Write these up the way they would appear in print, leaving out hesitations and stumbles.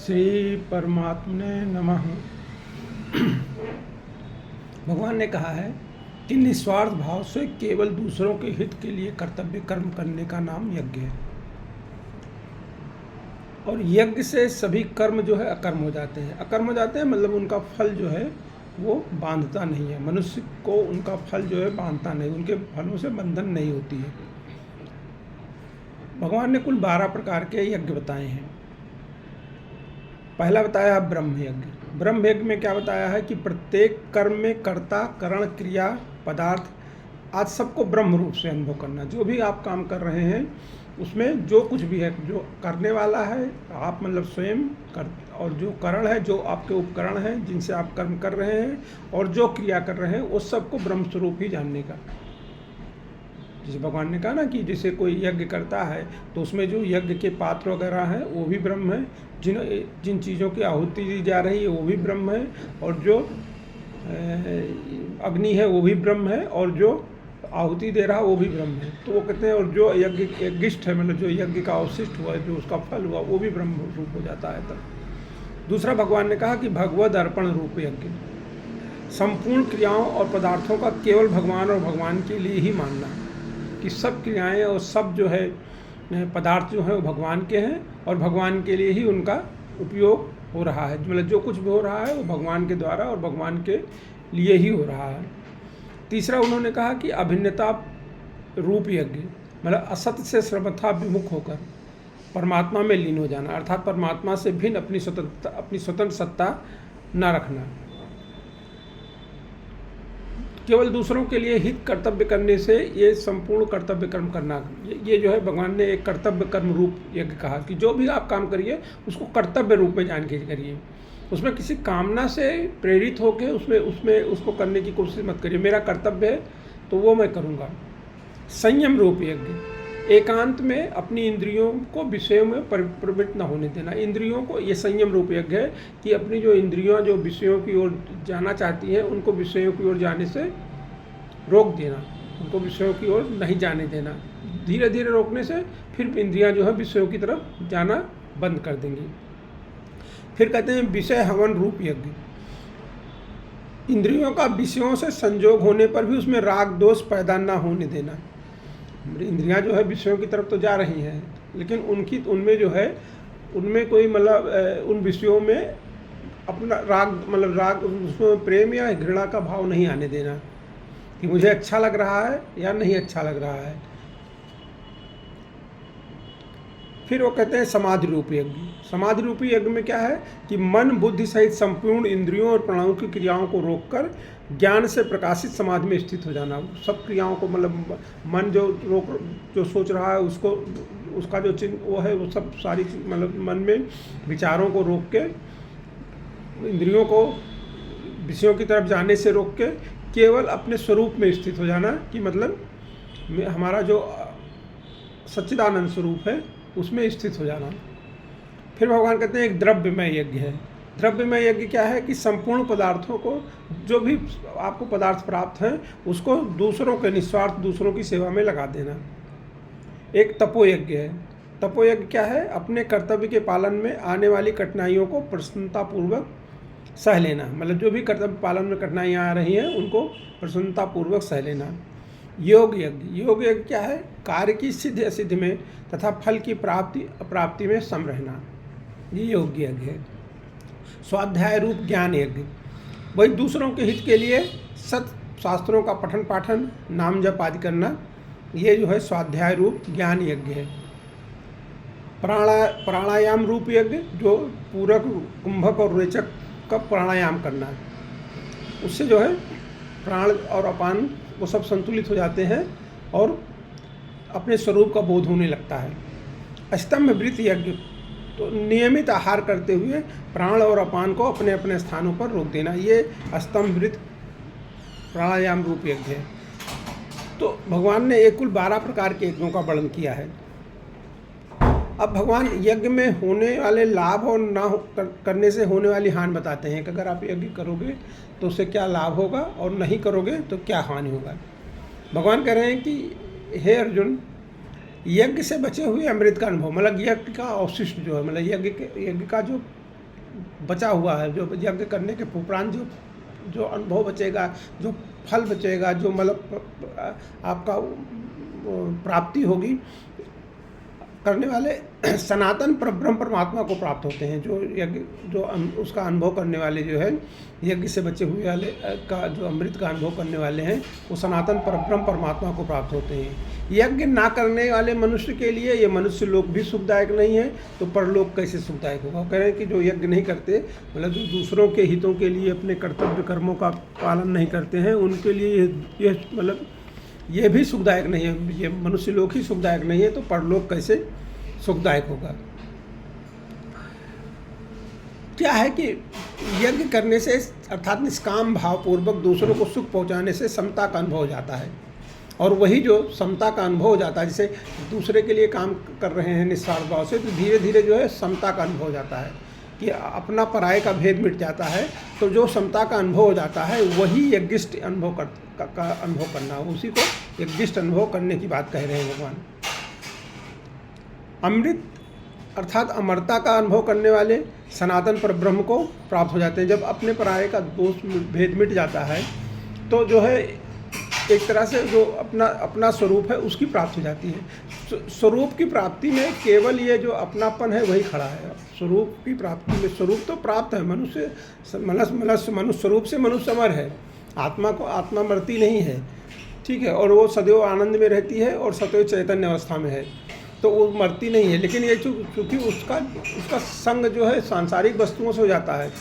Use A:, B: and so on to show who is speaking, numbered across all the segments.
A: श्री परमात्मने नमः। भगवान ने कहा है कि निस्वार्थ भाव से केवल दूसरों के हित के लिए कर्तव्य कर्म करने का नाम यज्ञ है। और यज्ञ से सभी कर्म जो है अकर्म हो जाते हैं। अकर्म हो जाते हैं मतलब उनका फल जो है वो बांधता नहीं है। मनुष्य को उनका फल जो है बांधता नहीं, उनके फलों से बंधन नहीं होती है। भगवान ने कुल 12 प्रकार के यज्ञ बताए हैं। पहला बताया ब्रह्म यज्ञ। ब्रह्म यज्ञ में क्या बताया है कि प्रत्येक कर्म में कर्ता, करण, क्रिया, पदार्थ आज सबको ब्रह्म रूप से अनुभव करना। जो भी आप काम कर रहे हैं उसमें जो कुछ भी है, जो करने वाला है आप मतलब स्वयं कर, और जो करण है, जो आपके उपकरण हैं जिनसे आप कर्म कर रहे हैं, और जो क्रिया कर रहे हैं उस सबको ब्रह्म स्वरूप ही जानने का। जैसे भगवान ने कहा ना कि जैसे कोई यज्ञ करता है तो उसमें जो यज्ञ के पात्र वगैरह हैं वो भी ब्रह्म है, जिन चीज़ों की आहुति दी जा रही है वो भी ब्रह्म है, और जो अग्नि है वो भी ब्रह्म है, और जो आहुति दे रहा वो भी ब्रह्म है। तो वो कहते हैं और जो यज्ञिष्ठ है मतलब जो यज्ञ का अवशिष्ट हुआ है, जो उसका फल हुआ वो भी ब्रह्म रूप हो जाता है। तब दूसरा भगवान ने कहा कि भगवद अर्पण रूप यज्ञ, संपूर्ण क्रियाओं और पदार्थों का केवल भगवान और भगवान के लिए ही मानना, कि सब क्रियाएं और सब जो है पदार्थ जो है वो भगवान के हैं और भगवान के लिए ही उनका उपयोग हो रहा है। मतलब जो कुछ भी हो रहा है वो भगवान के द्वारा और भगवान के लिए ही हो रहा है। तीसरा उन्होंने कहा कि अभिन्नता रूप यज्ञ, मतलब असत से सर्वथा विमुख होकर परमात्मा में लीन हो जाना, अर्थात परमात्मा से भिन्न अपनी स्वतंत्र सत्ता न रखना। केवल दूसरों के लिए हित कर्तव्य करने से ये संपूर्ण कर्तव्य कर्म करना, ये जो है भगवान ने एक कर्तव्य कर्म रूप यज्ञ कहा कि जो भी आप काम करिए उसको कर्तव्य रूप में जान के करिए। उसमें किसी कामना से प्रेरित होकर उसमें उसको करने की कोशिश मत करिए। मेरा कर्तव्य है तो वो मैं करूँगा। संयम रूप यज्ञ, एकांत में अपनी इंद्रियों को विषयों में प्रवृत्त न होने देना। इंद्रियों को, ये संयम रूप यज्ञ है कि अपनी जो इंद्रियां जो विषयों की ओर जाना चाहती हैं उनको विषयों की ओर जाने से रोक देना, उनको विषयों की ओर नहीं जाने देना। धीरे धीरे रोकने से फिर इंद्रियां जो है विषयों की तरफ जाना बंद कर देंगी। फिर कहते हैं विषय हवन रूप यज्ञ, इंद्रियों का विषयों से संजोग होने पर भी उसमें राग दोष पैदा न होने देना। इंद्रियां जो है विषयों की तरफ तो जा रही हैं लेकिन उनमें जो है उनमें कोई मतलब उन विषयों में अपना राग उसमें प्रेम या घृणा का भाव नहीं आने देना कि मुझे अच्छा लग रहा है या नहीं अच्छा लग रहा है। फिर वो कहते हैं समाधि रूप यज्ञ। समाधि रूपी यज्ञ में क्या है कि मन बुद्धि सहित संपूर्ण इंद्रियों और प्राणों की क्रियाओं को रोककर ज्ञान से प्रकाशित समाधि में स्थित हो जाना। सब क्रियाओं को मतलब मन जो सोच रहा है उसको, उसका जो चिन्ह वो है वो सब सारी मतलब मन में विचारों को रोक के, इंद्रियों को विषयों की तरफ जाने से रोक के केवल अपने स्वरूप में स्थित हो जाना, कि मतलब हमारा जो सच्चिदानंद स्वरूप है उसमें स्थित हो जाना। फिर भगवान कहते हैं एक द्रव्यमय यज्ञ है। द्रव्यमय यज्ञ क्या है कि संपूर्ण पदार्थों को, जो भी आपको पदार्थ प्राप्त हैं उसको दूसरों के निस्वार्थ दूसरों की सेवा में लगा देना। एक तपोयज्ञ है। तपोयज्ञ क्या है? अपने कर्तव्य के पालन में आने वाली कठिनाइयों को प्रसन्नतापूर्वक सह लेना। मतलब जो भी कर्तव्य पालन में कठिनाइयाँ आ रही हैं उनको प्रसन्नतापूर्वक सह लेना। योग यज्ञ। योग यज्ञ क्या है? कार्य की सिद्धि असिद्धि में तथा फल की प्राप्ति अप्राप्ति में सम रहना, ये योग यज्ञ है। स्वाध्याय रूप ज्ञान यज्ञ, वही दूसरों के हित के लिए सत शास्त्रों का पठन पाठन, नाम जप आदि करना, ये जो है स्वाध्याय रूप ज्ञान यज्ञ है। प्राणायाम रूप यज्ञ, जो पूरक, कुंभक और रेचक का प्राणायाम करना, उससे जो है प्राण और अपान वो सब संतुलित हो जाते हैं और अपने स्वरूप का बोध होने लगता है। स्तंभ वृत्त यज्ञ, तो नियमित आहार करते हुए प्राण और अपान को अपने अपने स्थानों पर रोक देना, ये स्तंभ वृत्त प्राणायाम रूप यज्ञ है। तो भगवान ने एक कुल 12 प्रकार के यज्ञों का वर्णन किया है। अब भगवान यज्ञ में होने वाले लाभ और ना करने से होने वाली हानि बताते हैं कि अगर आप यज्ञ करोगे तो उससे क्या लाभ होगा और नहीं करोगे तो क्या हानि होगा। भगवान कह रहे हैं कि हे अर्जुन, यज्ञ से बचे हुए अमृत का अनुभव, मतलब यज्ञ का अवशिष्ट जो है, मतलब यज्ञ का जो बचा हुआ है, जो यज्ञ करने के उपरांत जो जो अनुभव बचेगा, जो फल बचेगा, जो मतलब आपका प्राप्ति होगी, करने वाले सनातन परब्रह्म परमात्मा को प्राप्त होते हैं। जो यज्ञ जो उसका अनुभव करने वाले जो है, यज्ञ से बचे हुए वाले का जो अमृत का अनुभव करने वाले हैं, वो सनातन परब्रह्म परमात्मा को प्राप्त होते हैं। यज्ञ ना करने वाले मनुष्य के लिए ये मनुष्य लोक भी सुखदायक नहीं है, तो परलोक कैसे सुखदायक होगा? कह रहे हैं कि जो यज्ञ नहीं करते, मतलब जो दूसरों के हितों के लिए अपने कर्तव्य कर्मों का पालन नहीं करते हैं, उनके लिए ये मतलब ये भी सुखदायक नहीं है। ये मनुष्य लोक ही सुखदायक नहीं है, तो परलोक कैसे सुखदायक होगा? क्या है कि यज्ञ करने से अर्थात निष्काम भावपूर्वक दूसरों को सुख पहुंचाने से समता का अनुभव हो जाता है, और वही जो समता का अनुभव हो जाता है, जैसे दूसरे के लिए काम कर रहे हैं निस्वार्थ भाव से, तो धीरे धीरे जो है समता का अनुभव हो जाता है कि अपना पराये का भेद मिट जाता है। तो जो समता का अनुभव हो जाता है, वही यज्ञिष्ट अनुभव का अनुभव करना, उसी को यज्ञिष्ट अनुभव करने की बात कह रहे हैं भगवान। अमृत अर्थात अमरता का अनुभव करने वाले सनातन परब्रह्म को प्राप्त हो जाते हैं। जब अपने पराये का दोष भेद मिट जाता है, तो जो है एक तरह से जो अपना स्वरूप है उसकी प्राप्ति हो जाती है। स्वरूप की प्राप्ति में केवल ये जो अपनापन है वही खड़ा है। स्वरूप की प्राप्ति में, स्वरूप तो प्राप्त है, मनुष्य स्वरूप से मनुष्य अमर है। आत्मा मरती नहीं है, ठीक है, और वो सदैव आनंद में रहती है और सदैव चैतन्य अवस्था में है, तो वो मरती नहीं है। लेकिन ये चूँकि उसका संग जो है सांसारिक वस्तुओं से हो जाता है,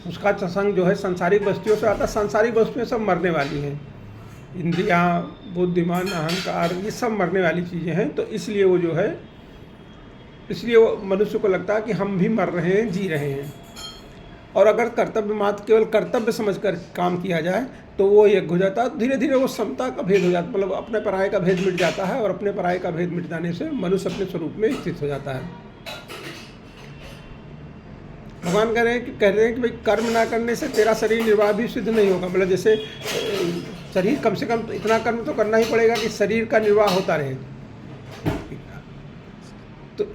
A: उसका संग जो है सांसारिक वस्तुओं से आता है। सांसारिक वस्तुएं सब मरने वाली हैं, इंद्रियाँ, बुद्धिमान, अहंकार, ये सब मरने वाली चीज़ें हैं। तो इसलिए वो जो है, इसलिए वो मनुष्य को लगता है कि हम भी मर रहे हैं, जी रहे हैं। और अगर कर्तव्य मात्र केवल कर्तव्य समझकर काम किया जाए, तो वो यज्ञ हो जाता है। धीरे धीरे वो समता का भेद हो जाता है, मतलब अपने पराये का भेद मिट जाता है, और अपने पराये का भेद मिट जाने से मनुष्य अपने स्वरूप में स्थित हो जाता है। भगवान कह रहे हैं कि भाई कर्म ना करने से तेरा शरीर निर्वाह भी सिद्ध नहीं होगा। मतलब जैसे शरीर, कम से कम इतना कर्म तो करना ही पड़ेगा कि शरीर का निर्वाह होता रहे। तो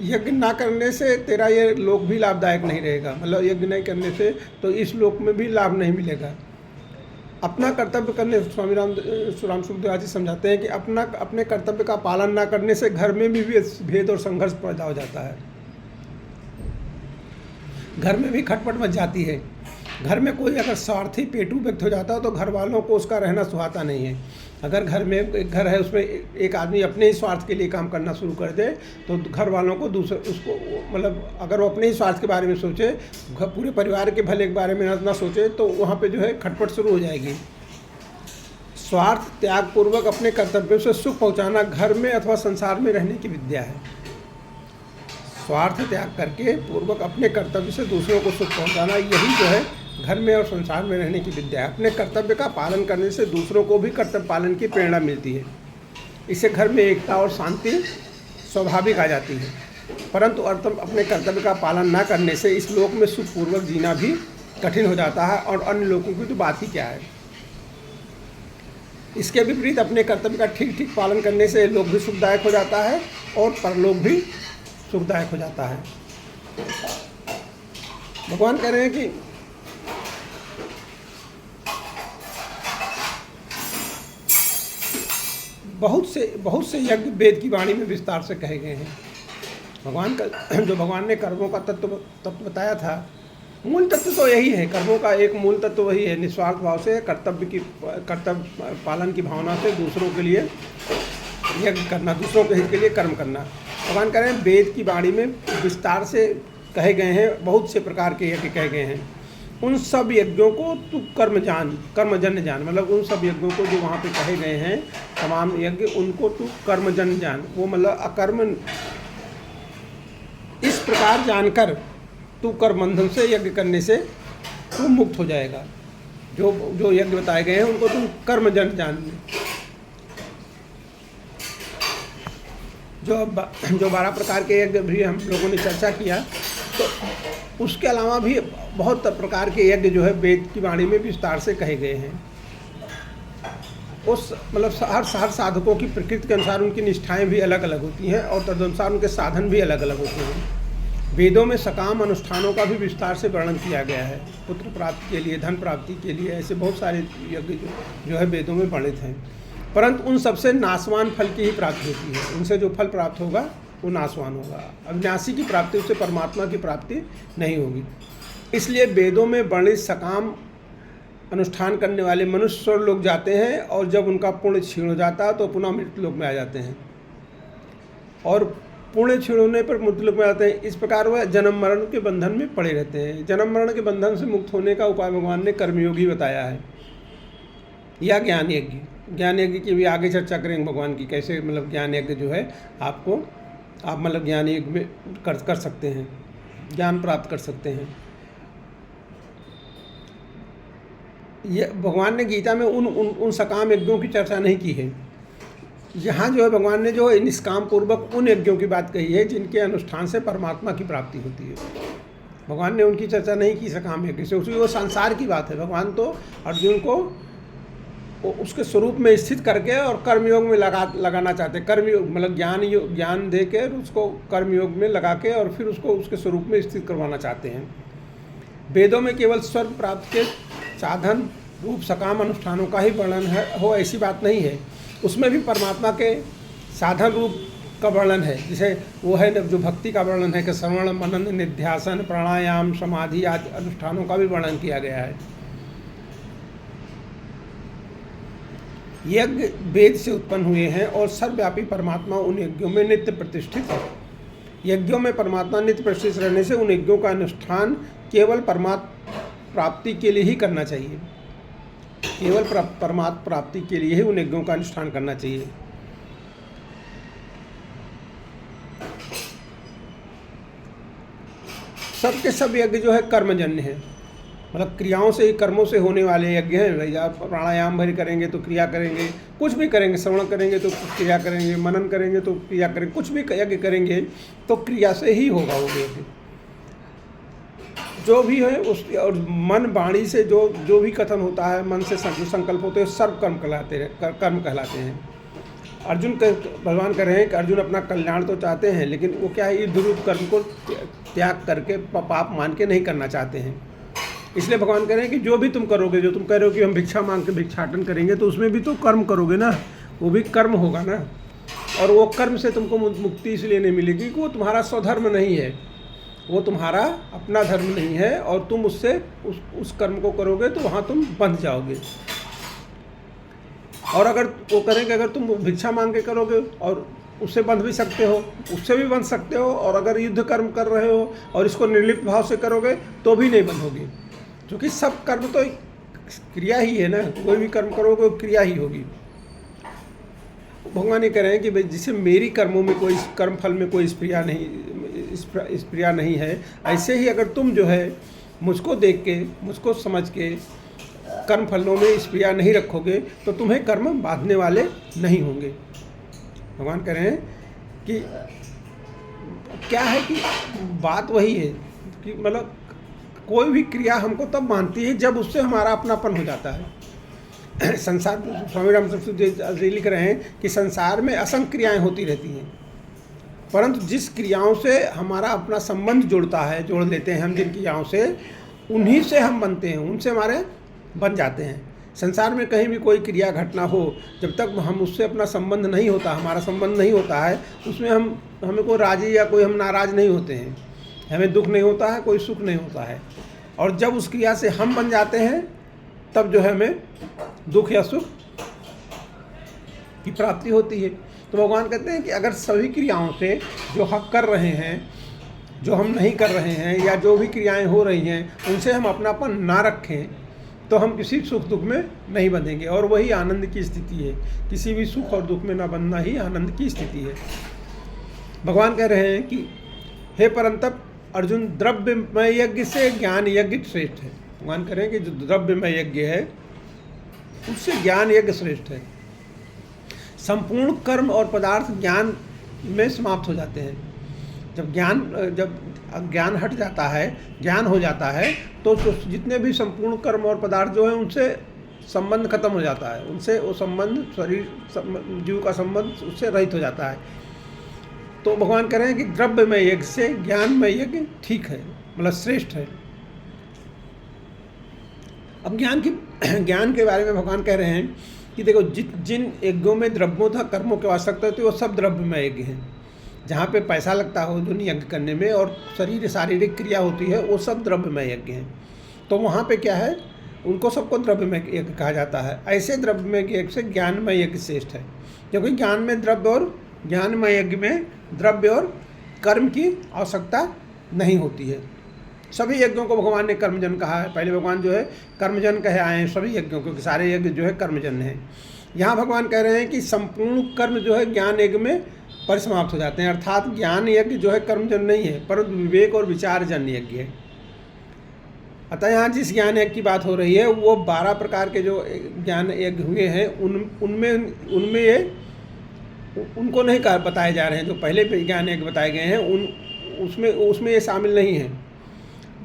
A: यज्ञ ना करने से तेरा ये लोक भी लाभदायक नहीं रहेगा। मतलब यज्ञ नहीं करने से तो इस लोक में भी लाभ नहीं मिलेगा। अपना कर्तव्य करने, स्वामी राम सुखदेव जी समझाते हैं कि अपने कर्तव्य का पालन ना करने से घर में भी भेद और संघर्ष पैदा हो जाता है। घर में भी खटपट मच जाती है। घर में कोई अगर स्वार्थी पेटू व्यक्ति हो जाता है, तो घर वालों को उसका रहना सुहाता नहीं है। अगर घर में एक घर है, उसमें एक आदमी अपने ही स्वार्थ के लिए काम करना शुरू कर दे, तो घर वालों को उसको मतलब अगर वो अपने ही स्वार्थ के बारे में सोचे, पूरे परिवार के भले के बारे में ना सोचे, तो वहाँ पे जो है खटपट शुरू हो जाएगी। स्वार्थ त्याग पूर्वक अपने कर्तव्यों से सुख पहुँचाना घर में अथवा संसार में रहने की विद्या है। स्वार्थ त्याग करके पूर्वक अपने कर्तव्य से दूसरों को सुख पहुँचाना, यही जो है घर में और संसार में रहने की विद्या है। अपने कर्तव्य का पालन करने से दूसरों को भी कर्तव्य पालन की प्रेरणा मिलती है। इससे घर में एकता और शांति स्वाभाविक आ जाती है। परंतु अपने कर्तव्य का पालन न करने से इस लोक में सुखपूर्वक जीना भी कठिन हो जाता है, और अन्य लोगों की तो बात ही क्या है। इसके विपरीत अपने कर्तव्य का ठीक पालन करने से लोक भी सुखदायक हो जाता है और परलोक भी सुखदायक हो जाता है। भगवान कह रहे हैं कि बहुत से यज्ञ वेद की वाणी में विस्तार से कहे गए हैं। भगवान ने कर्मों का तत्व बताया था, मूल तत्व तो यही है। कर्मों का एक मूल तत्व वही है, निस्वार्थ भाव से कर्तव्य पालन की भावना से दूसरों के लिए यज्ञ करना, दूसरों के हित के लिए कर्म करना। भगवान कह रहे हैं वेद की वाणी में विस्तार से कहे गए हैं, बहुत से प्रकार के यज्ञ कहे गए हैं। उन सब यज्ञों को तू कर्मजन्य जान। मतलब उन सब यज्ञों को जो वहाँ पे कहे गए हैं, तमाम यज्ञ, उनको तू कर्मजन्य जान। वो मतलब अकर्म, इस प्रकार जानकर तू कर्म बंधन से यज्ञ करने से तू मुक्त हो जाएगा। जो यज्ञ बताए गए हैं उनको तू कर्मजन्य जान। जो 12 प्रकार के यज्ञ भी हम लोगों ने चर्चा किया, तो उसके अलावा भी बहुत प्रकार के यज्ञ जो है वेद की वाणी में विस्तार से कहे गए हैं। उस मतलब हर साधकों की प्रकृति के अनुसार उनकी निष्ठाएं भी अलग अलग होती हैं, और तदनुसार उनके साधन भी अलग अलग होते हैं। वेदों में सकाम अनुष्ठानों का भी विस्तार से वर्णन किया गया है। पुत्र प्राप्ति के लिए, धन प्राप्ति के लिए, ऐसे बहुत सारे यज्ञ जो है वेदों में वर्णित हैं। परंतु उन सबसे नाशवान फल की ही प्राप्ति होती है। उनसे जो फल प्राप्त होगा वो नाशवान होगा। अविनाशी की प्राप्ति, उससे परमात्मा की प्राप्ति नहीं होगी। इसलिए वेदों में वर्णित सकाम अनुष्ठान करने वाले मनुष्य स्वर्ग लोग जाते हैं, और जब उनका पुण्य क्षीण हो जाता है तो पुनः मृत्यु लोक में आ जाते हैं, और पुण्य क्षीण होने पर मृत्यु लोक में आते हैं। इस प्रकार वह जन्म मरण के बंधन में पड़े रहते हैं। जन्म मरण के बंधन से मुक्त होने का उपाय भगवान ने कर्मयोगी बताया है, या ज्ञान यज्ञ। ज्ञान यज्ञ की भी आगे चर्चा करेंगे भगवान की, कैसे मतलब ज्ञान यज्ञ जो है आप मतलब ज्ञान यज्ञ में कर सकते हैं, ज्ञान प्राप्त कर सकते हैं। ये भगवान ने गीता में उन सकाम यज्ञों की चर्चा नहीं की है। यहाँ जो है भगवान ने जो निष्काम पूर्वक उन यज्ञों की बात कही है जिनके अनुष्ठान से परमात्मा की प्राप्ति होती है। भगवान ने उनकी चर्चा नहीं की सकाम यज्ञ से, उसकी वो संसार की बात है। भगवान तो अर्जुन को उसके स्वरूप में स्थित करके और कर्मयोग में लगाना चाहते हैं। कर्मयोग मतलब ज्ञान दे के उसको कर्मयोग में लगा के और फिर उसको उसके स्वरूप में स्थित करवाना चाहते हैं। वेदों में केवल स्वर्ग प्राप्ति के साधन रूप सकाम अनुष्ठानों का ही वर्णन हो, ऐसी बात नहीं है। उसमें भी परमात्मा के साधन रूप का वर्णन है। जैसे वो है जो भक्ति का वर्णन है कि श्रवण, मनन, निध्यासन, प्राणायाम, समाधि आदि अनुष्ठानों का भी वर्णन किया गया है। यज्ञ वेद से उत्पन्न हुए हैं और सर्वव्यापी परमात्मा उन यज्ञों में नित्य प्रतिष्ठित है। यज्ञों में परमात्मा नित्य प्रतिष्ठित रहने से उन यज्ञों का अनुष्ठान केवल परमात्मा प्राप्ति के लिए ही करना चाहिए। केवल परमात्मा प्राप्ति के लिए ही उन यज्ञों का अनुष्ठान करना चाहिए। सबके सब यज्ञ जो है कर्मजन्य है, मतलब क्रियाओं से ही, कर्मों से होने वाले यज्ञ हैं। भाई आप प्राणायाम भरी करेंगे तो क्रिया करेंगे, कुछ भी करेंगे, श्रवण करेंगे तो क्रिया करेंगे, मनन करेंगे तो क्रिया करेंगे, कुछ भी यज्ञ करेंगे तो क्रिया से ही होगा वो यज्ञ। जो भी है उस, और मन वाणी से जो भी कथन होता है, मन से जो संकल्प होते हैं, सर्व कर्म कहलाते हैं। अर्जुन भगवान कह रहे हैं कि अर्जुन अपना कल्याण तो चाहते हैं, लेकिन वो क्या है, युद्ध कर्म को त्याग करके पाप मान के नहीं करना चाहते हैं। इसलिए भगवान कह रहे हैं कि जो भी तुम करोगे, जो तुम कह रहे हो कि हम भिक्षा मांग के भिक्षाटन करेंगे, तो उसमें भी तो कर्म करोगे ना, वो भी कर्म होगा ना। और वो कर्म से तुमको मुक्ति इसलिए नहीं मिलेगी कि वो तुम्हारा स्वधर्म नहीं है, वो तुम्हारा अपना धर्म नहीं है, और तुम उससे उस कर्म को करोगे तो वहाँ तुम बंध जाओगे। और अगर वो करेंगे, अगर तुम भिक्षा मांग के करोगे और उससे बंध भी सकते हो, उससे भी बंध सकते हो, और अगर युद्ध कर्म कर रहे हो और इसको निर्लिप्त भाव से करोगे तो भी नहीं बंधोगे, क्योंकि सब कर्म तो क्रिया ही है ना। कोई भी कर्म करोगे वो क्रिया ही होगी। भगवान ये कह रहे हैं कि भाई जिसे मेरी कर्मों में कोई कर्म फल में कोई स्प्रिया नहीं है, ऐसे ही अगर तुम जो है मुझको देख के, मुझको समझ के कर्म फलों में स्प्रिया नहीं रखोगे तो तुम्हें कर्म बांधने वाले नहीं होंगे। भगवान कह रहे हैं कि क्या है कि बात वही है कि मतलब कोई भी क्रिया हमको तब मानती है जब उससे हमारा अपनापन हो जाता है। संसार, स्वामी रामकृष्ण जी लिख रहे हैं कि संसार में असंख्य क्रियाएं होती रहती हैं, परंतु जिस क्रियाओं से हमारा अपना संबंध जोड़ लेते हैं हम, जिन क्रियाओं से, उन्हीं से हम बनते हैं, उनसे हमारे बन जाते हैं। संसार में कहीं भी कोई क्रिया घटना हो, जब तक हम उससे अपना संबंध नहीं होता, हमारा संबंध नहीं होता है, उसमें हमें कोई राजी या कोई हम नाराज़ नहीं होते हैं, हमें दुख नहीं होता है, कोई सुख नहीं होता है। और जब उस क्रिया से हम बन जाते हैं तब जो है हमें दुख या सुख की प्राप्ति होती है। तो भगवान कहते हैं कि अगर सभी क्रियाओं से जो हम कर रहे हैं, जो हम नहीं कर रहे हैं, या जो भी क्रियाएं हो रही हैं उनसे हम अपनापन ना रखें तो हम किसी सुख दुख में नहीं बंधेंगे, और वही आनंद की स्थिति है। किसी भी सुख और दुख में ना बंधना ही आनंद की स्थिति है। भगवान कह रहे हैं कि हे परंतप अर्जुन, द्रव्यमय यज्ञ से ज्ञान यज्ञ श्रेष्ठ है। भगवान कह रहे हैं कि जो द्रव्यमय यज्ञ है उससे ज्ञान यज्ञ श्रेष्ठ है। संपूर्ण कर्म और पदार्थ ज्ञान में समाप्त हो जाते हैं। जब ज्ञान हट जाता है, ज्ञान हो जाता है, तो जितने भी संपूर्ण कर्म और पदार्थ जो है उनसे संबंध खत्म हो जाता है, उनसे वो संबंध, शरीर जीव का संबंध उससे रहित हो जाता है। तो भगवान कह रहे हैं कि द्रव्यमय यज्ञ से ज्ञानमय यज्ञ ठीक है, मतलब श्रेष्ठ है। अब ज्ञान के बारे में भगवान कह रहे हैं कि देखो, जिन यज्ञों में द्रव्यों तथा कर्मों की आवश्यकता होती है वो सब द्रव्यमय यज्ञ हैं। जहाँ पे पैसा लगता हो जो यज्ञ करने में और शारीरिक क्रिया होती है वो सब द्रव्यमय यज्ञ हैं। तो वहाँ पे क्या है, उनको सबको द्रव्यमय यज्ञ कहा जाता है। ऐसे द्रव्यमय यज्ञ से ज्ञानमय यज्ञ श्रेष्ठ है, क्योंकि ज्ञानमय यज्ञ में द्रव्य और कर्म की आवश्यकता नहीं होती है। सभी यज्ञों को भगवान ने कर्मजन कहा है। पहले भगवान जो है कर्मजन कहे आए हैं सभी यज्ञों को, कि सारे यज्ञ जो है कर्मजन हैं। यहाँ भगवान कह रहे हैं कि संपूर्ण कर्म जो है ज्ञान यज्ञ में परिसमाप्त हो जाते हैं, अर्थात ज्ञान यज्ञ जो है कर्मजन नहीं है, परंतु विवेक और विचार जन्य यज्ञ है। अतः यहाँ जिस ज्ञान यज्ञ की बात हो रही है वो 12 प्रकार के जो ज्ञान यज्ञ हुए हैं उनमें ये उनको नहीं बताए जा रहे हैं। जो पहले ज्ञान यज्ञ बताए गए हैं उसमें ये शामिल नहीं है।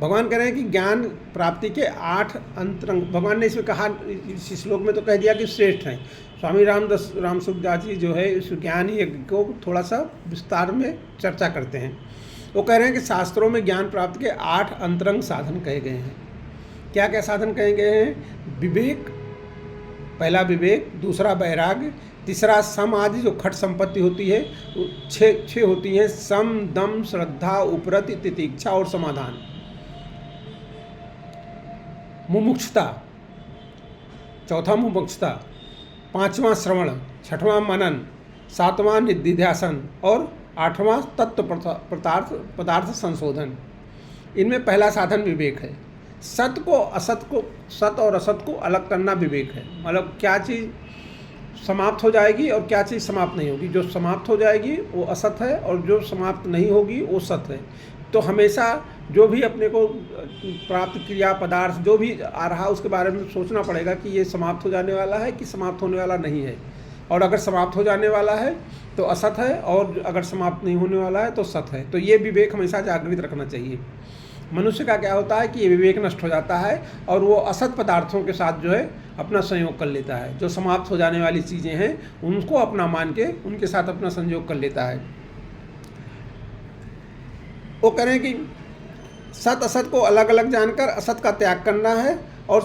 A: भगवान कह रहे हैं कि ज्ञान प्राप्ति के 8 अंतरंग, भगवान ने इसमें कहा, इस श्लोक में तो कह दिया कि श्रेष्ठ हैं। स्वामी रामसुखदास जी जो है इस ज्ञान यज्ञ को थोड़ा सा विस्तार में चर्चा करते हैं। वो कह रहे हैं कि शास्त्रों में ज्ञान प्राप्ति के 8 अंतरंग साधन कहे गए हैं। क्या क्या साधन कहे गए हैं? विवेक, पहला विवेक, दूसरा वैराग्य, तीसरा सम आदि जो खट संपत्ति होती है, 6 होती हैं, सम, दम, श्रद्धा, उपरति, तितिक्षा और समाधान। मुमुक्षुता, चौथा मुमुक्षुता, 5वां श्रवण, 6वां मनन, 7वां निधिध्यासन और 8वां तत्व पदार्थ संशोधन। इनमें पहला साधन विवेक है। सत और असत को अलग करना विवेक है। मतलब क्या चीज़ समाप्त हो जाएगी और क्या चीज़ समाप्त नहीं होगी। जो समाप्त हो जाएगी वो असत है और जो समाप्त नहीं होगी वो सत है। तो हमेशा जो भी अपने को प्राप्त क्रिया पदार्थ जो भी आ रहा उसके बारे में सोचना पड़ेगा कि ये समाप्त हो जाने वाला है कि समाप्त होने वाला नहीं है। और अगर समाप्त हो जाने वाला है तो असत है और अगर समाप्त नहीं होने वाला है तो सत है। तो ये विवेक हमेशा जागृत रखना चाहिए। मनुष्य का क्या होता है कि ये विवेक नष्ट हो जाता है और वो असत पदार्थों के साथ जो है अपना संयोग कर लेता है। जो समाप्त हो जाने वाली चीज़ें हैं उनको अपना मान के उनके साथ अपना संयोग कर लेता है। वो कह रहे हैं कि सत असत को अलग अलग जानकर असत का त्याग करना है और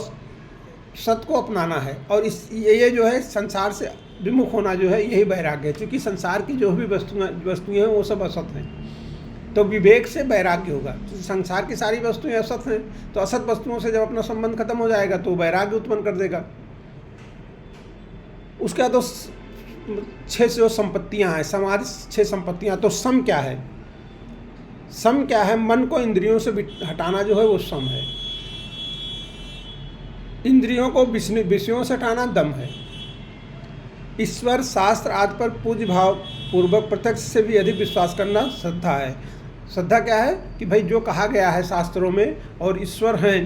A: सत को अपनाना है। और ये जो है संसार से विमुख होना जो है यही वैराग्य है। क्योंकि संसार की जो भी वस्तुएं हैं वो सब असत हैं। तो विवेक से वैराग्य होगा। तो संसार की सारी वस्तुएं असत हैं, तो असत वस्तुओं से जब अपना संबंध खत्म हो जाएगा तो वैराग्य उत्पन्न कर देगा। उसके बाद तो 6 जो संपत्तियां हैं, समाधि 6 संपत्तियां। तो सम क्या है? सम क्या है? मन को इंद्रियों से हटाना जो है वो सम है। इंद्रियों को विषयों से हटाना दम है। ईश्वर शास्त्र आदि पर पूज्य भाव पूर्वक प्रत्यक्ष से भी अधिक विश्वास करना श्रद्धा है। श्रद्धा क्या है कि भाई जो कहा गया है शास्त्रों में और ईश्वर हैं,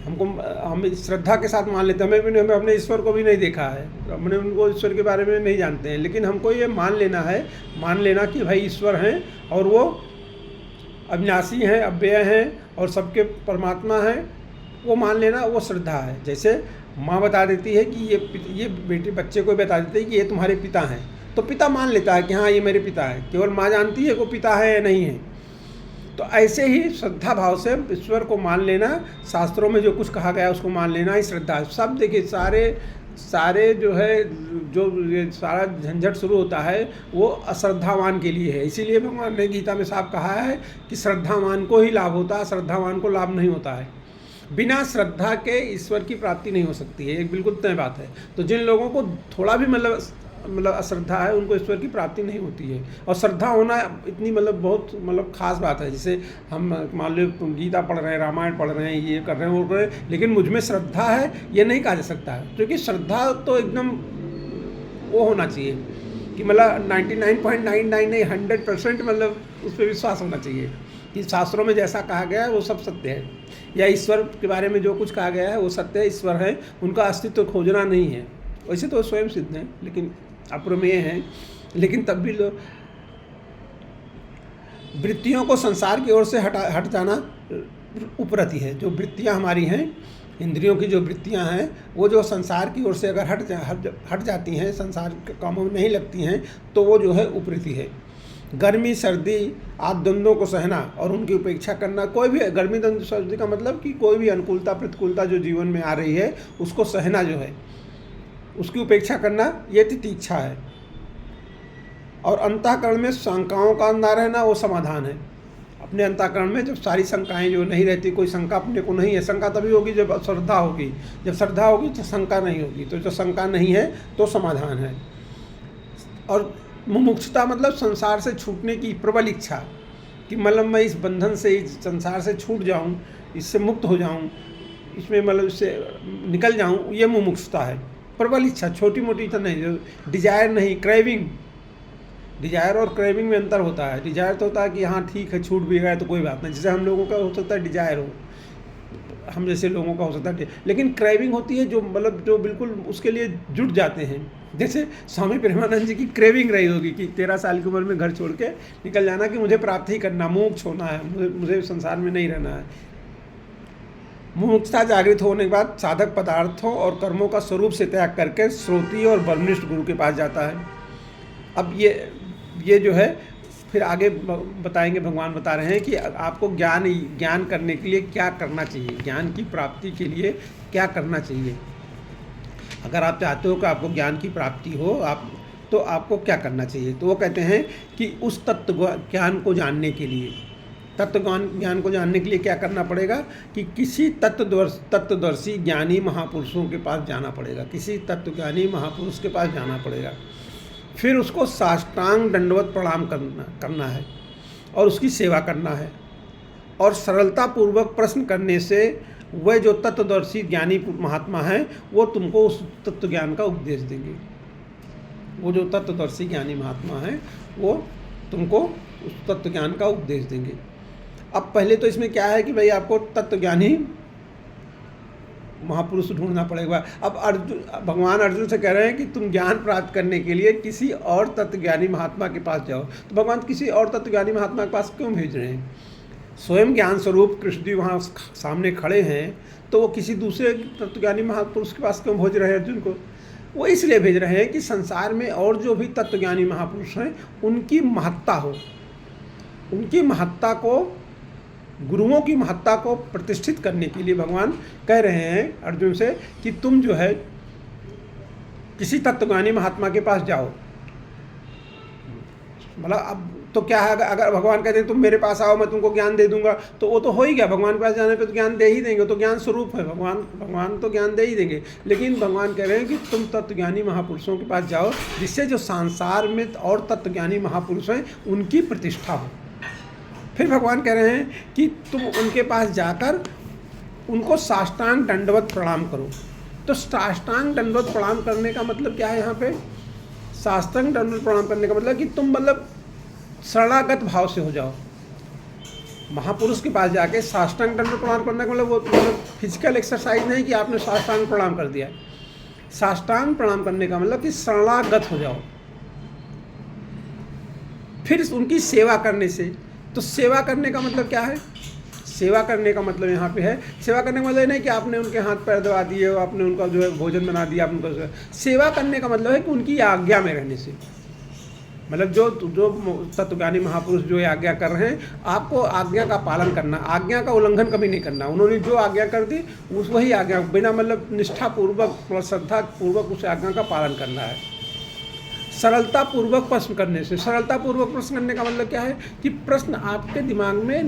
A: हम श्रद्धा के साथ मान लेते हैं। हमें अपने ईश्वर को भी नहीं देखा है, हमने उनको ईश्वर के बारे में नहीं जानते हैं, लेकिन हमको ये मान लेना कि भाई ईश्वर हैं और वो अविनाशी हैं, अव्यय हैं और सबके परमात्मा हैं। वो मान लेना वो श्रद्धा है। जैसे माँ बता देती है कि ये बेटे बच्चे को बता देती है कि ये तुम्हारे पिता हैं, तो पिता मान लेता है कि हाँ ये मेरे पिता है। केवल माँ जानती है कि वो पिता है या नहीं है। तो ऐसे ही श्रद्धा भाव से ईश्वर को मान लेना, शास्त्रों में जो कुछ कहा गया उसको मान लेना ही श्रद्धा है। सब देखिए सारे जो है जो ये सारा झंझट शुरू होता है वो अश्रद्धावान के लिए है। इसीलिए भगवान ने गीता में साफ कहा है कि श्रद्धावान को ही लाभ होता है, श्रद्धावान को लाभ नहीं होता है। बिना श्रद्धा के ईश्वर की प्राप्ति नहीं हो सकती है, एक बिल्कुल तय बात है। तो जिन लोगों को थोड़ा भी मतलब अश्रद्धा है उनको ईश्वर की प्राप्ति नहीं होती है। और श्रद्धा होना इतनी बहुत खास बात है। जैसे हम मान लो गीता पढ़ रहे हैं, रामायण पढ़ रहे हैं, ये कर रहे हैं वो कर रहे हैं, लेकिन मुझ में श्रद्धा है ये नहीं कहा जा सकता है। क्योंकि श्रद्धा तो एकदम वो होना चाहिए कि 99.99 नहीं 100% उस पर विश्वास होना चाहिए कि शास्त्रों में जैसा कहा गया है वो सब सत्य है, या ईश्वर के बारे में जो कुछ कहा गया है वो सत्य है, ईश्वर है, उनका अस्तित्व खोजना नहीं है। वैसे तो स्वयं सिद्ध हैं लेकिन अप्रमेय हैं, लेकिन तब भी लोग वृत्तियों को संसार की ओर से हट जाना उपरति है। जो वृत्तियां हमारी हैं, इंद्रियों की जो वृत्तियां हैं, वो जो संसार की ओर से अगर हट जाती हैं, संसार के कामों में नहीं लगती हैं, तो वो जो है उपरति है। गर्मी सर्दी आदि द्वंद्वों को सहना और उनकी उपेक्षा करना। कोई भी गर्मी द्वंद्व सर्दी का मतलब कि कोई भी अनुकूलता प्रतिकूलता जो जीवन में आ रही है उसको सहना जो है, उसकी उपेक्षा करना, ये तितिक्षा है। और अंतःकरण में शंकाओं का ना रहना वो समाधान है। अपने अंतःकरण में जब सारी शंकाएं जो नहीं रहती, कोई शंका अपने को नहीं है, शंका तभी होगी जब श्रद्धा होगी, जब श्रद्धा होगी तो शंका नहीं होगी, तो जब शंका नहीं है तो समाधान है। और मुमुक्षुता मतलब संसार से छूटने की प्रबल इच्छा, कि मतलब मैं इस बंधन से, इस संसार से छूट जाऊं, इससे मुक्त हो जाऊं, इसमें मतलब इससे निकल जाऊं, ये मुमुक्षुता है। प्रबल इच्छा, छोटी मोटी तो नहीं, जो डिजायर नहीं, क्रेविंग। डिजायर और क्रेविंग में अंतर होता है। डिजायर तो होता है कि हाँ ठीक है छूट भी गया तो कोई बात नहीं, जैसे हम लोगों का हो सकता है डिजायर हो, हम जैसे लोगों का हो सकता है, लेकिन क्रेविंग होती है जो मतलब जो बिल्कुल उसके लिए जुट जाते हैं। जैसे स्वामी प्रेमानंद जी की क्रेविंग रही होगी कि 13 साल की उम्र में घर छोड़ के निकल जाना, कि मुझे प्राप्ति करना, मोक्ष होना है, मुझे संसार में नहीं रहना है। मुमुक्षुता जागृत होने के बाद साधक पदार्थों और कर्मों का स्वरूप से त्याग करके श्रोती और ब्रह्मनिष्ठ गुरु के पास जाता है। अब ये जो है फिर आगे बताएंगे, भगवान बता रहे हैं कि आपको ज्ञान करने के लिए क्या करना चाहिए, ज्ञान की प्राप्ति के लिए क्या करना चाहिए। अगर आप चाहते हो कि आपको ज्ञान की प्राप्ति हो तो आपको क्या करना चाहिए। तो वो कहते हैं कि उस तत्व ज्ञान को जानने के लिए, तत्व ज्ञान को जानने के लिए क्या करना पड़ेगा कि किसी तत्वदर्शी ज्ञानी महापुरुषों के पास जाना पड़ेगा, किसी तत्वज्ञानी महापुरुष के पास जाना पड़ेगा। फिर उसको साष्टांग दंडवत प्रणाम करना है और उसकी सेवा करना है। और सरलतापूर्वक प्रश्न करने से वह जो तत्वदर्शी ज्ञानी महात्मा हैं वो तुमको उस तत्व ज्ञान का उपदेश देंगे। वो जो तत्वदर्शी ज्ञानी महात्मा हैं वो तुमको उस तत्व ज्ञान का उपदेश देंगे। अब पहले तो इसमें क्या है कि भाई आपको तत्वज्ञानी महापुरुष ढूंढना पड़ेगा। अब भगवान अर्जुन से कह रहे हैं कि तुम ज्ञान प्राप्त करने के लिए किसी और तत्वज्ञानी महात्मा के पास जाओ। तो भगवान किसी और तत्वज्ञानी महात्मा के पास क्यों भेज रहे हैं? स्वयं ज्ञान स्वरूप कृष्ण जी वहाँ सामने खड़े हैं, तो वो किसी दूसरे तत्वज्ञानी महापुरुष के पास क्यों भेज रहे हैं अर्जुन को? वो इसलिए भेज रहे हैं कि संसार में और जो भी तत्वज्ञानी महापुरुष हैं उनकी महत्ता हो, उनकी महत्ता को, गुरुओं की महत्ता को प्रतिष्ठित करने के लिए भगवान कह रहे हैं अर्जुन से कि तुम जो है किसी तत्वज्ञानी महात्मा के पास जाओ। मतलब अब तो क्या है, अगर भगवान कहते हैं तुम मेरे पास आओ मैं तुमको ज्ञान दे दूंगा, तो वो तो हो ही गया, भगवान के पास जाने पे तो ज्ञान दे ही देंगे, तो ज्ञान स्वरूप है, भगवान तो ज्ञान दे ही देंगे। लेकिन भगवान कह रहे हैं कि तुम तत्वज्ञानी महापुरुषों के पास जाओ, जिससे जो संसार में और तत्वज्ञानी महापुरुष हैं उनकी प्रतिष्ठा हो। फिर भगवान कह रहे हैं कि तुम उनके पास जाकर उनको साष्टांग दंडवत प्रणाम करो। तो साष्टांग दंडवत प्रणाम करने का मतलब क्या है यहाँ पे? साष्टांग दंडवत प्रणाम करने का मतलब कि तुम मतलब शरणागत भाव से हो जाओ। महापुरुष के पास जाके साष्टांग दंडवत प्रणाम करने का मतलब वो फिजिकल एक्सरसाइज नहीं कि आपने साष्टांग प्रणाम कर दिया। साष्टांग प्रणाम करने का मतलब कि शरणागत हो जाओ। फिर उनकी सेवा करने से, तो सेवा करने का मतलब क्या है? सेवा करने का मतलब यहाँ पे है, सेवा करने का मतलब नहीं कि आपने उनके हाथ पैर दबा दिए, आपने उनका जो है भोजन बना दिया, आप उनका सेवा करने का मतलब है कि उनकी आज्ञा में रहने से। मतलब जो तत्वज्ञानी महापुरुष जो आज्ञा कर रहे हैं आपको आज्ञा का पालन करना, आज्ञा का उल्लंघन कभी नहीं करना। उन्होंने जो आज्ञा कर दी वही आज्ञा बिना मतलब निष्ठापूर्वक श्रद्धापूर्वक उस आज्ञा का पालन करना है। सरलता पूर्वक प्रश्न करने से, सरलता पूर्वक प्रश्न करने का मतलब क्या है कि प्रश्न आपके दिमाग में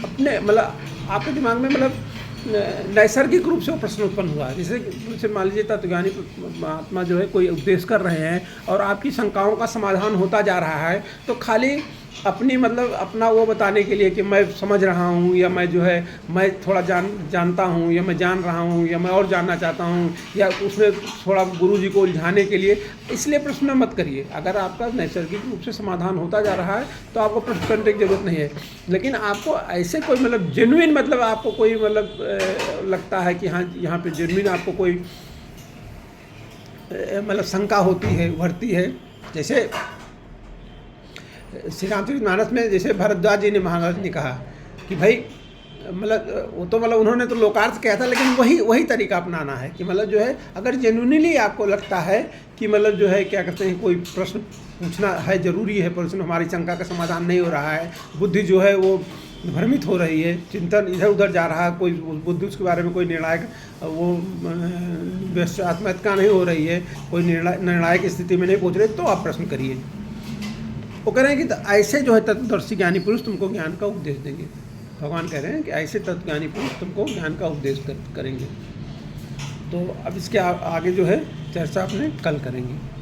A: अपने मतलब आपके दिमाग में मतलब नैसर्गिक रूप से वो प्रश्न उत्पन्न हुआ है। जैसे मान लीजिए तत्वज्ञानी महात्मा जो है कोई उपदेश कर रहे हैं और आपकी शंकाओं का समाधान होता जा रहा है, तो खाली अपनी मतलब अपना वो बताने के लिए कि मैं समझ रहा हूँ या मैं जो है मैं थोड़ा जानता हूँ या मैं जान रहा हूँ या मैं और जानना चाहता हूँ या उसमें थोड़ा गुरुजी को उलझाने के लिए, इसलिए प्रश्न मत करिए। अगर आपका नैसर्गिक रूप से समाधान होता जा रहा है तो आपको प्रश्न करने की जरूरत नहीं है। लेकिन आपको ऐसे कोई मतलब जेन्युइन मतलब आपको कोई मतलब लगता है कि हाँ यहाँ पे जेन्युइन आपको कोई मतलब शंका होती है, उभरती है। जैसे श्री रामचरितमानस में जैसे भरद्वाज जी ने महाराज ने कहा कि भाई मतलब वो तो मतलब उन्होंने तो लोकार्थ किया था, लेकिन वही तरीका अपनाना है कि मतलब जो है अगर जेन्युइनली आपको लगता है कि मतलब जो है क्या कहते हैं कोई प्रश्न पूछना है, ज़रूरी है प्रश्न, हमारी शंका का समाधान नहीं हो रहा है, बुद्धि जो है वो भ्रमित हो रही है, चिंतन इधर उधर जा रहा है, कोई बुद्धि उसके बारे में कोई निर्णायक वो व्यवसात्मकता नहीं हो रही है, कोई निर्णायक स्थिति में नहीं पहुँच रहे, तो आप प्रश्न करिए। वो कह रहे हैं कि ऐसे जो है तत्वदर्शी ज्ञानी पुरुष तुमको ज्ञान का उपदेश देंगे। भगवान कह रहे हैं कि ऐसे तत्वज्ञानी पुरुष तुमको ज्ञान का उपदेश करेंगे। तो अब इसके आगे जो है चर्चा अपने कल करेंगे।